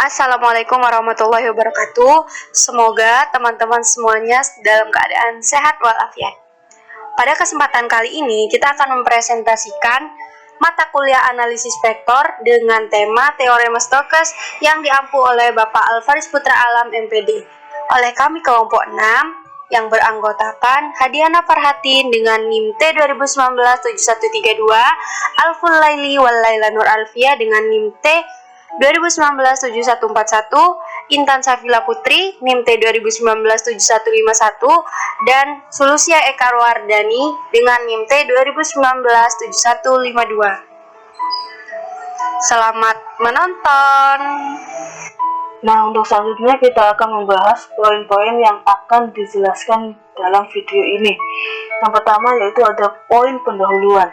Assalamualaikum warahmatullahi wabarakatuh. Semoga teman-teman semuanya dalam keadaan sehat walafiat. Pada kesempatan kali ini kita akan mempresentasikan mata kuliah analisis vektor dengan tema Teorema Stokes yang diampu oleh Bapak Alvaris Putra Alam MPD oleh kami kelompok 6 yang beranggotakan Hadiana Farhatin dengan NIM T 2019-7132, Alful Laili wal Laila Nur Alfia dengan NIM T 2019-7141, Intan Safila Putri NIM T 2019-7151, dan Sulusia Eka Wardani dengan NIM T 2019-7152. Selamat menonton. Nah, untuk selanjutnya kita akan membahas poin-poin yang akan dijelaskan dalam video ini. Yang pertama yaitu ada poin pendahuluan.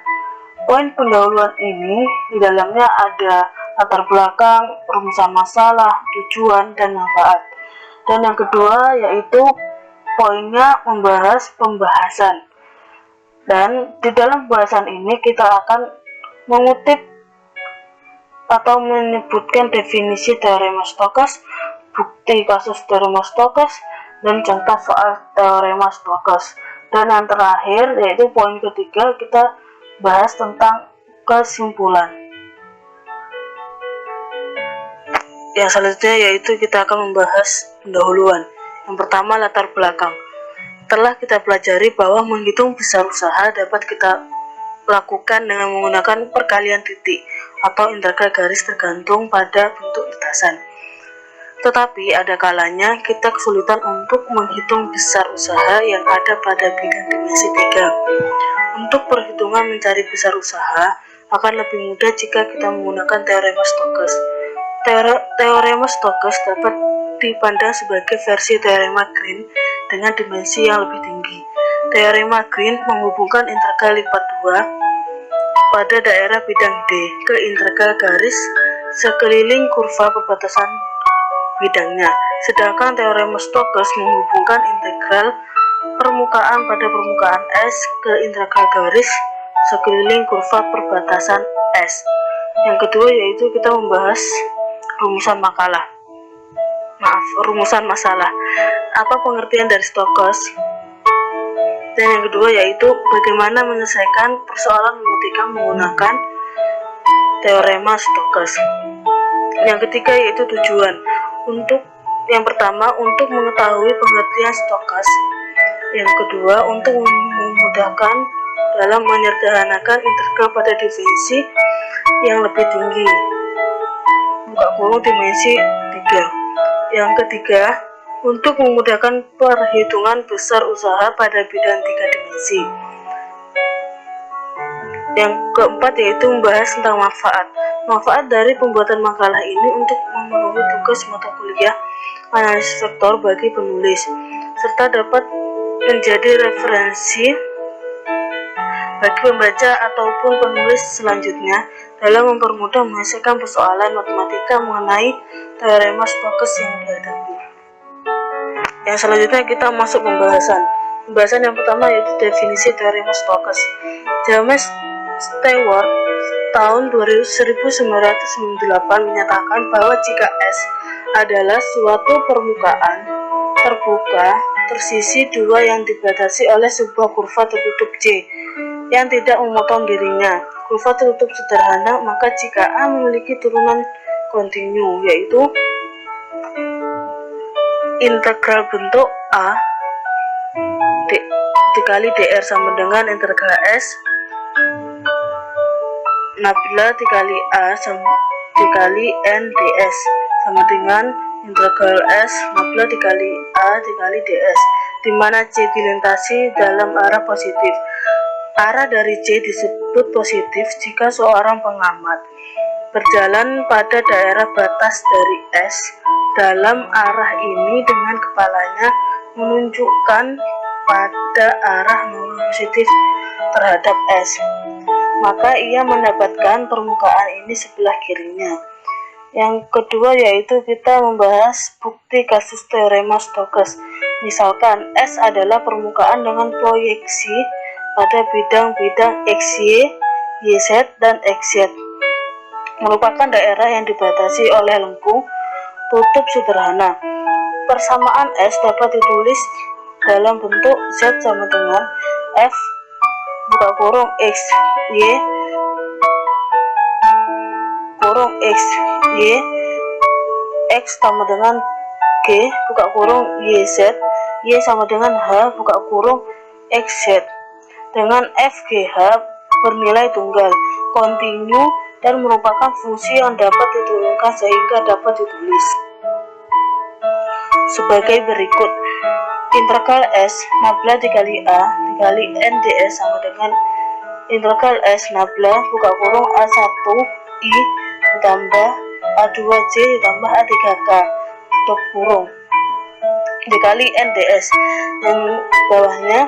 Poin pendahuluan ini di dalamnya ada latar belakang, rumusan masalah, tujuan, dan manfaat. Dan yang kedua yaitu poinnya membahas pembahasan. Dan di dalam pembahasan ini kita akan mengutip atau menyebutkan definisi teorema Stokes, bukti kasus teorema Stokes, dan contoh soal teorema Stokes. Dan yang terakhir yaitu poin ketiga, kita bahas tentang kesimpulan. Yang selanjutnya yaitu kita akan membahas pendahuluan. Yang pertama, latar belakang. Telah kita pelajari bahwa menghitung besar usaha dapat kita lakukan dengan menggunakan perkalian titik atau integral garis tergantung pada bentuk lintasan. Tetapi ada kalanya kita kesulitan untuk menghitung besar usaha yang ada pada bidang dimensi 3. Untuk perhitungan mencari besar usaha akan lebih mudah jika kita menggunakan teorema Stokes. Teorema Stokes dapat dipandang sebagai versi teorema Green dengan dimensi yang lebih tinggi. Teorema Green menghubungkan integral lipat 2 pada daerah bidang D ke integral garis sekeliling kurva perbatasan bidangnya. Sedangkan teorema Stokes menghubungkan integral permukaan pada permukaan S ke integral garis sekeliling kurva perbatasan S. Yang kedua yaitu kita membahas rumusan masalah. Apa pengertian dari Stokes? Dan yang kedua yaitu bagaimana menyelesaikan persoalan matematika menggunakan teorema Stokes. Yang ketiga yaitu tujuan. Yang pertama untuk mengetahui pengertian Stokes. Yang kedua untuk memudahkan dalam menyederhanakan integral pada dimensi yang lebih tinggi. Buka kurung dimensi 3. Yang ketiga untuk memudahkan perhitungan besar usaha pada bidang 3 dimensi. Yang keempat yaitu membahas tentang manfaat. Manfaat dari pembuatan makalah ini untuk memenuhi tugas mata kuliah analisis vektor bagi penulis, serta dapat menjadi referensi bagi pembaca ataupun penulis selanjutnya dalam mempermudah menyelesaikan persoalan matematika mengenai teorema Stokes yang dihadapi. Yang selanjutnya kita masuk pembahasan. Pembahasan yang pertama yaitu definisi teorema Stokes. James Stewart tahun 1998 menyatakan bahwa jika S adalah suatu permukaan terbuka tersisi dua yang dibatasi oleh sebuah kurva tertutup C yang tidak memotong dirinya, kurva tertutup sederhana, maka jika A memiliki turunan kontinu yaitu integral bentuk A dikali dr sama dengan integral S Nabila dikali A dikali N ds sama dengan integral S Nabila dikali A dikali ds, di mana C dilintasi dalam arah positif. Arah dari C disebut positif jika seorang pengamat berjalan pada daerah batas dari S dalam arah ini dengan kepalanya menunjukkan pada arah positif terhadap S, maka ia mendapatkan permukaan ini sebelah kirinya. Yang kedua yaitu kita membahas bukti kasus teorema Stokes. Misalkan S adalah permukaan dengan proyeksi pada bidang-bidang XY, YZ, dan XZ, merupakan daerah yang dibatasi oleh lengkung Tutup sederhana. Persamaan S dapat ditulis dalam bentuk Z sama dengan F buka kurung X Y kurung X Y X sama dengan G buka kurung YZ Y sama dengan H buka kurung XZ dengan FGH bernilai tunggal, kontinu, dan merupakan fungsi yang dapat diturunkan sehingga dapat ditulis sebagai berikut. Integral S nabla dikali A dikali NDS sama dengan integral S nabla buka kurung A1 I ditambah A2J ditambah A3K tutup kurung dikali NDS, dan bawahnya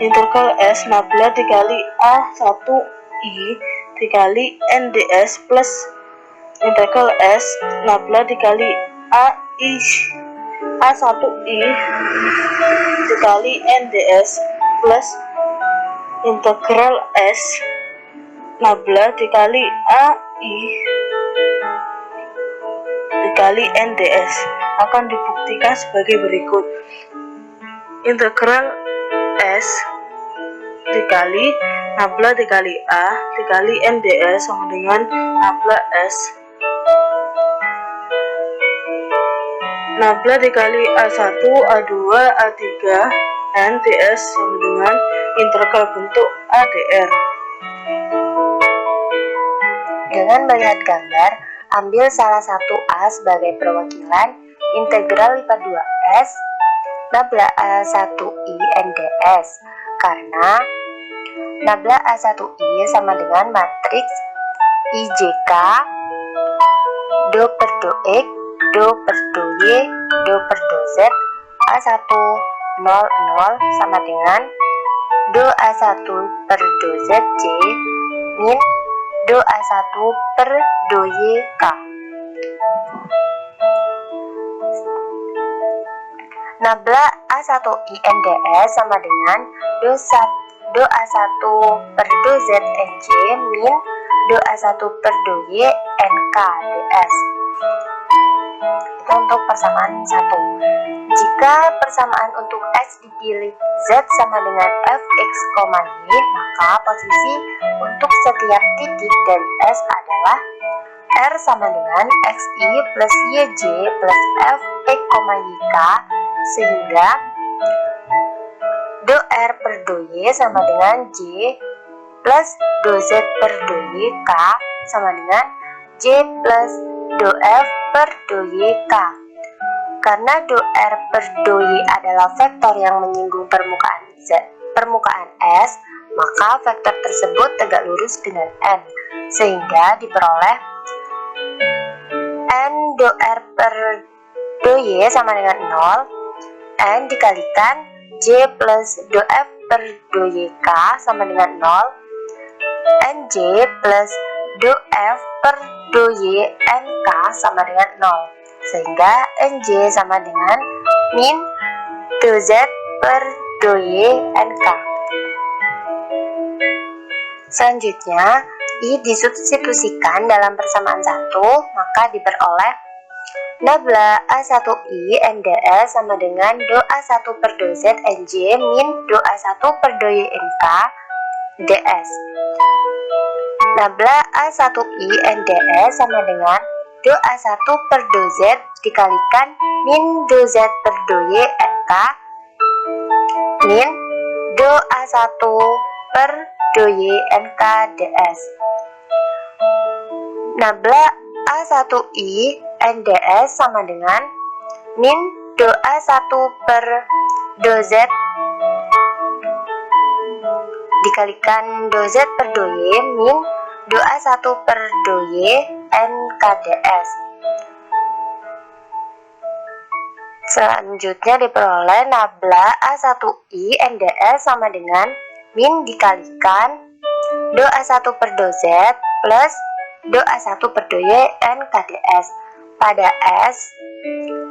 integral S nabla dikali A1I dikali NDS plus integral S nabla dikali A1I dikali NDS plus integral S nabla dikali AI dikali NDS akan dibuktikan sebagai berikut. Integral S dikali nabla dikali A dikali NDS sama dengan nabla S nabla dikali A1, A2, A3, NDS sama dengan integral bentuk ADR. Dengan melihat gambar, ambil salah satu A sebagai perwakilan integral lipat 2S nabla A1I NDS, karena nabla A1I sama dengan matriks IJK do per do X, do per do Y, do per do Z A1 0 0 sama dengan do A1 per do ZJ min do A1 per do YK. Nabla A1I NDS sama dengan do A1 per do ZNJ min do A1 per do Y NK DS. Itu untuk persamaan 1. Jika persamaan untuk S dipilih Z sama dengan Fx, Y, maka posisi untuk setiap titik dari S adalah R sama dengan Xi plus Yj plus Fx, Yk, sehingga do R per do Y sama dengan J plus do Z per do YK sama dengan J plus do F per do YK. Karena do R per do Y adalah vektor yang menyinggung permukaan S, maka vektor tersebut tegak lurus dengan N, sehingga diperoleh N do R per do Y sama dengan 0, N dikalikan J plus do F per do YK sama dengan 0, NJ plus do F per do Y NK sama dengan 0. Sehingga NJ sama dengan min do Z per do Y NK. Selanjutnya, I disubstitusikan dalam persamaan 1, maka diperoleh nabla A1I NDS sama dengan do A1 per do Z NJ min do A1 per do Y NK DS. Nabla A1I NDS sama dengan do A1 per do Z dikalikan min do Z per do Y NK min do A1 per do Y NK DS. Nabla A1I NDS sama dengan min do A1 per do Z dikalikan do Z per do Y min do A1 per do Y NKDS. Selanjutnya diperoleh nabla A1I NDS sama dengan min dikalikan do A1 per do Z plus do A1 per do Y NKDS. Pada S,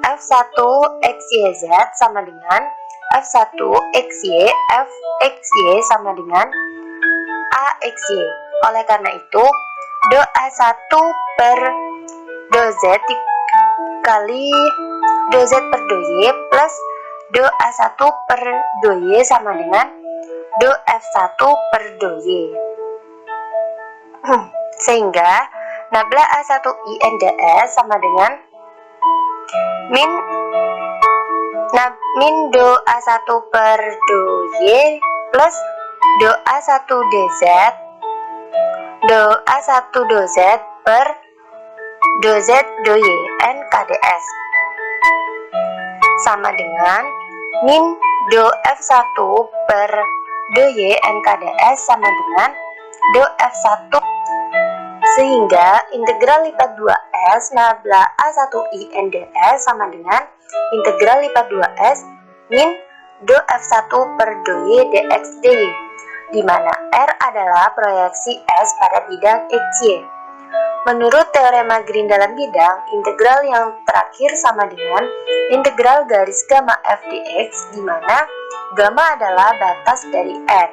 F1 XYZ sama dengan F1 XY, Fxy sama dengan AXY. Oleh karena itu, do A1 per do Z kali do Z per do Y plus do A1 per do Y sama dengan do F1 per do Y. Sehingga nabla A1 INDS sama dengan min do A1 per do Y plus do A1 DZ do A1 do Z per do Z do Y NKDS sama dengan min do F1 per do Y NKDS sama dengan do F1, sehingga integral lipat 2S nabla A1 INDS sama dengan integral lipat 2S min do F1 per do Y dx dy, di mana R adalah proyeksi S pada bidang XY. Menurut teorema Green dalam bidang, integral yang terakhir sama dengan integral garis gamma f dx, di mana gamma adalah batas dari R,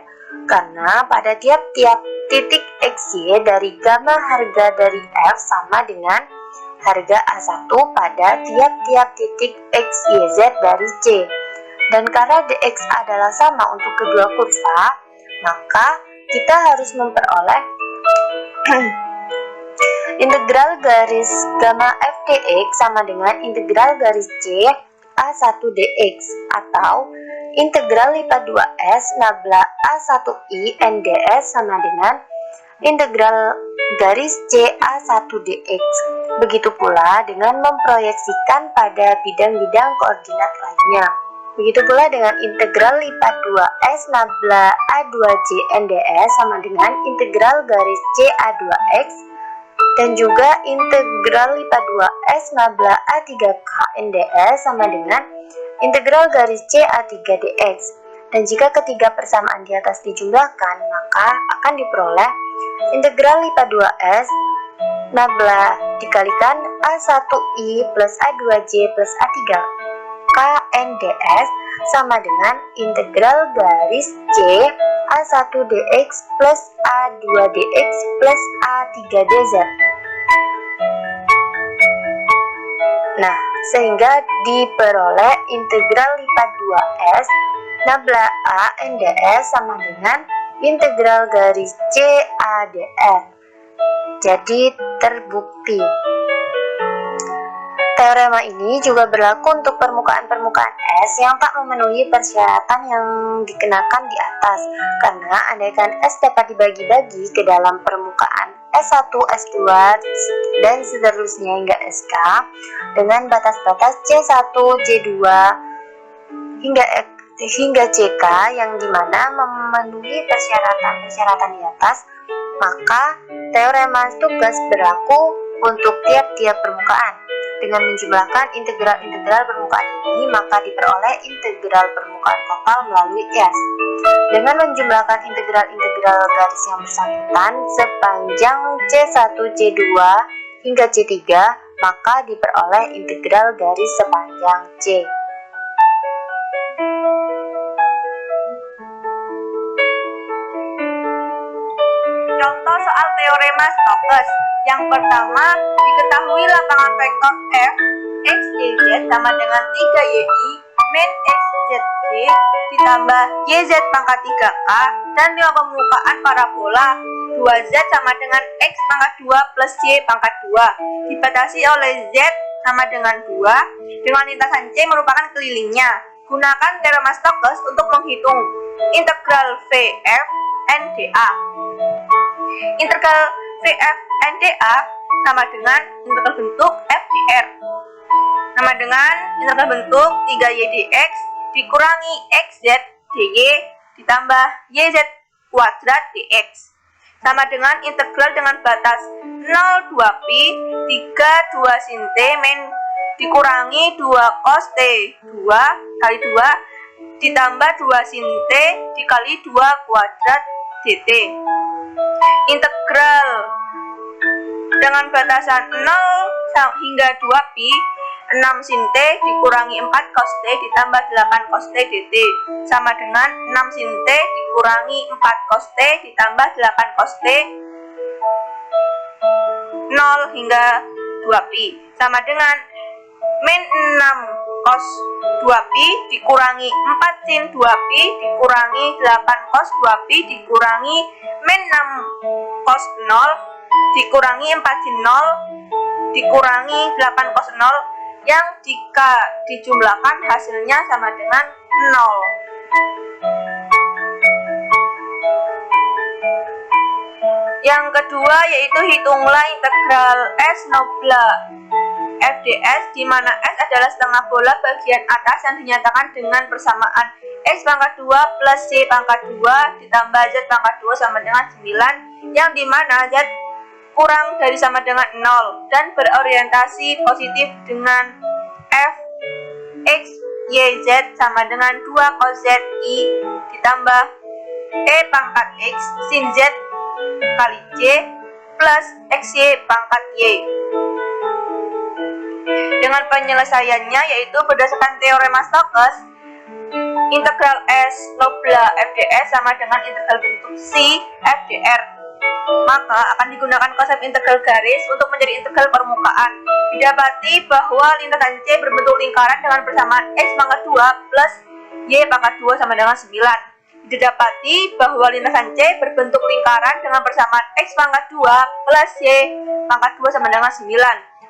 karena pada tiap-tiap titik XY dari gamma harga dari F sama dengan harga A1 pada tiap-tiap titik XYZ dari C. Dan karena dx adalah sama untuk kedua kurva, maka kita harus memperoleh integral garis gamma f dx sama dengan integral garis C A1 dx, atau integral lipat 2S nabla A1 I NDS sama dengan integral garis C A1 dx. Begitu pula dengan memproyeksikan pada bidang-bidang koordinat lainnya. Begitu pula dengan integral lipat 2S nabla A2J NDS sama dengan integral garis C A2X, dan juga integral lipat 2S nabla A3K NDS sama dengan integral garis C A3 dx. Dan jika ketiga persamaan di atas dijumlahkan, maka akan diperoleh integral lipat 2S nabla dikalikan A1I plus A2J plus A3K NDS sama dengan integral garis C A1 dx plus A2 dx plus A3 dz. Nah, sehingga diperoleh integral lipat 2S nabla A NDS sama dengan integral garis C ADR. Jadi terbukti. Teorema ini juga berlaku untuk permukaan-permukaan S yang tak memenuhi persyaratan yang dikenakan di atas, karena andaikan S dapat dibagi-bagi ke dalam permukaan S1, S2, dan seterusnya hingga SK dengan batas-batas C1, C2 hingga CK yang dimana memenuhi persyaratan di atas, maka teorema Stugas berlaku untuk tiap-tiap permukaan. Dengan menjumlahkan integral-integral permukaan ini, maka diperoleh integral permukaan total melalui S. Dengan menjumlahkan integral-integral garis yang bersangkutan sepanjang C1, C2 hingga C3, maka diperoleh integral garis sepanjang C. Contoh soal teorema Stokes. Yang pertama, diketahui lapangan vektor F X, Y, Z sama dengan 3YI min X, Z, Y ditambah YZ pangkat 3K dan 5 permukaan parabola 2Z sama dengan X pangkat 2 plus Y pangkat 2 dibatasi oleh Z sama dengan 2 dengan lintasan C merupakan kelilingnya. Gunakan teorema Stokes untuk menghitung integral VF NDA. Integral VF NDA sama dengan integral bentuk F dr sama dengan integral bentuk 3Y dx dikurangi XZ dy ditambah YZ kuadrat dx sama dengan integral dengan batas 0,2pi 32 sin T min dikurangi 2 cos T 2 kali 2 ditambah 2 sin T dikali 2 kuadrat dt. Integral dengan batasan 0 hingga 2pi 6 sin T dikurangi 4 cos T ditambah 8 cos T dt sama dengan 6 sin T dikurangi 4 cos T ditambah 8 cos T 0 hingga 2pi sama dengan min 6 cos 2pi dikurangi 4 sin 2pi dikurangi 8 cos 2pi dikurangi min 6 cos 0 dikurangi 4 sin 0 dikurangi 8 cos 0 yang jika dijumlahkan hasilnya sama dengan 0. Yang kedua yaitu hitunglah integral S nobla FDS, di mana S adalah setengah bola bagian atas yang dinyatakan dengan persamaan X pangkat 2 plus Y pangkat 2 ditambah Z pangkat 2 sama dengan 9, yang dimana Z kurang dari sama dengan 0 dan berorientasi positif dengan F X Y Z sama dengan 2 cos Z I ditambah E pangkat X sin Z kali J plus XY pangkat Y. Dengan penyelesaiannya yaitu berdasarkan teorema Stokes, integral S nobla FDS sama dengan integral bentuk C FDR. Maka akan digunakan konsep integral garis untuk menjadi integral permukaan. Didapati bahwa lintasan C berbentuk lingkaran dengan persamaan X pangkat 2 plus Y pangkat 2 sama dengan 9. Didapati bahwa lintasan C berbentuk lingkaran dengan persamaan X pangkat 2 plus Y pangkat 2 sama dengan 9.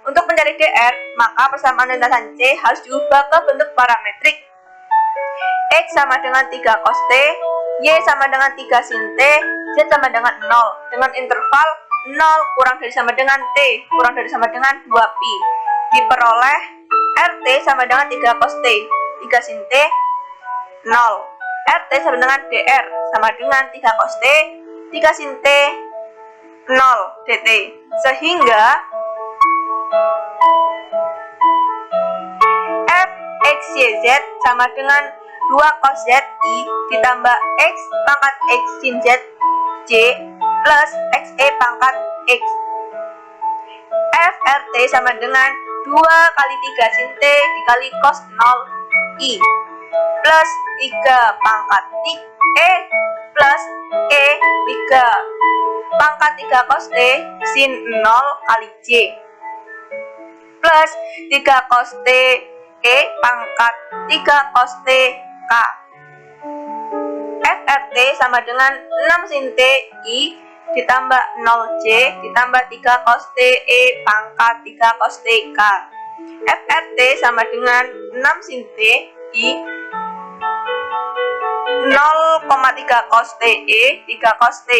Untuk mencari DR, maka persamaan lintasan C harus diubah ke bentuk parametrik. X sama dengan 3 cos T, Y sama dengan 3 sin T, Z sama dengan 0. Dengan interval 0 kurang dari sama dengan T, kurang dari sama dengan 2pi. Diperoleh RT sama dengan 3 cos T, 3 sin T, 0. RT sama dengan DR sama dengan 3 cos T, 3 sin T, 0 dt. Sehingga F X Y Z sama dengan 2 cos Z I ditambah X pangkat X sin Z J plus XE pangkat X. F RT sama dengan 2 kali 3 sin T dikali cos 0 I plus 3 pangkat E plus E 3 pangkat 3 cos T sin 0 kali J plus 3 cos T E pangkat 3 cos T K. FRT sama dengan 6 sin T I ditambah 0 J ditambah 3 cos T E pangkat 3 cos T K. FRT sama dengan 6 sin T I 0,3 cos T E 3 cos T.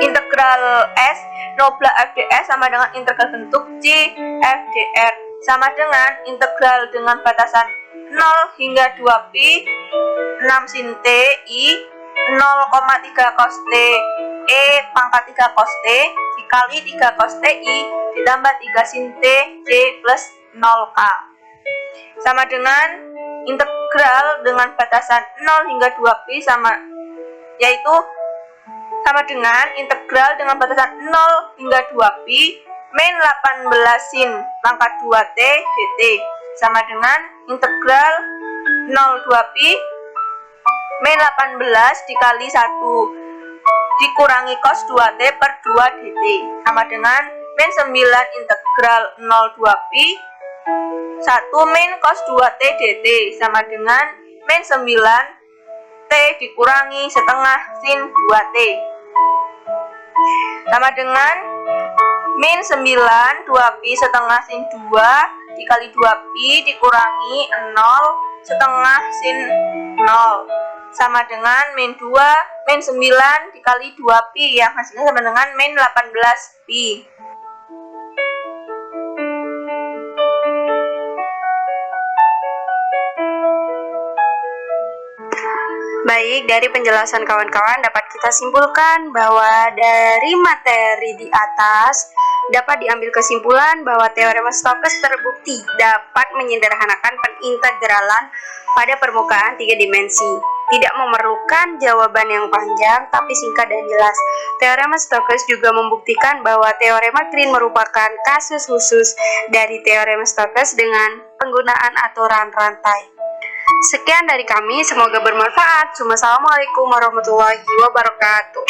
Integral S nobla FDS sama dengan integral bentuk C FDR sama dengan integral dengan batasan 0 hingga 2pi 6 sin T I 0,3 cos T E pangkat 3 cos T dikali 3 cos T I ditambah 3 sin T J plus 0K sama dengan integral dengan batasan 0 hingga 2pi yaitu sama dengan integral dengan batasan 0 hingga 2pi min 18 sin pangkat 2t dt sama dengan integral 0 2pi min 18 dikali 1 dikurangi cos 2t per 2 dt sama dengan min 9 integral 0 2pi 1 min cos 2t dt sama dengan min 9 t dikurangi setengah sin 2t sama dengan min 9 2pi setengah sin 2 dikali 2pi dikurangi 0 setengah sin 0 sama dengan min 2 min 9 dikali 2pi yang hasilnya sama dengan min 18pi. Baik, dari penjelasan kawan-kawan dapat kita simpulkan bahwa dari materi di atas dapat diambil kesimpulan bahwa teorema Stokes terbukti dapat menyederhanakan pengintegralan pada permukaan 3 dimensi. Tidak memerlukan jawaban yang panjang, tapi singkat dan jelas. Teorema Stokes juga membuktikan bahwa teorema Green merupakan kasus khusus dari teorema Stokes dengan penggunaan aturan rantai. Sekian dari kami, semoga bermanfaat. Wassalamualaikum warahmatullahi wabarakatuh.